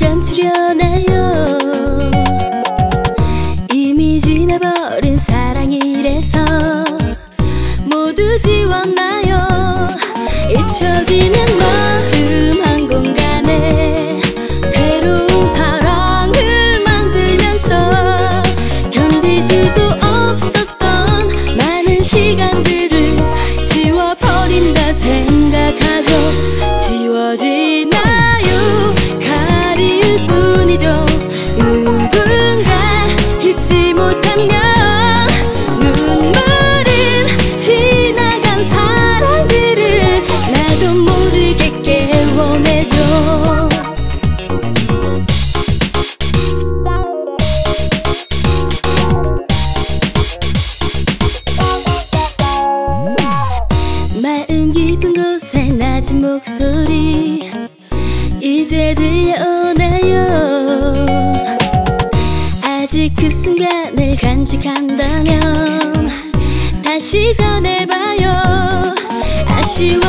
감추려나요? 이미 지나버린 사랑이래서 모두 지웠나요? 잊혀지는 마음 한 공간에 새로운 사랑을 만들면서 견딜 수도 없었던 많은 시간들을 지워버린다 생각하죠. 지워지나요? 가릴 뿐이죠. 누군가 잊지 못하면 눈물은 지나간 사랑들을 나도 모르게 깨워내죠. 마음 깊은 곳에 낮은 목소리 이제 들려오나요? 아직 그 순간을 간직한다면 다시 전해봐요. 아쉬워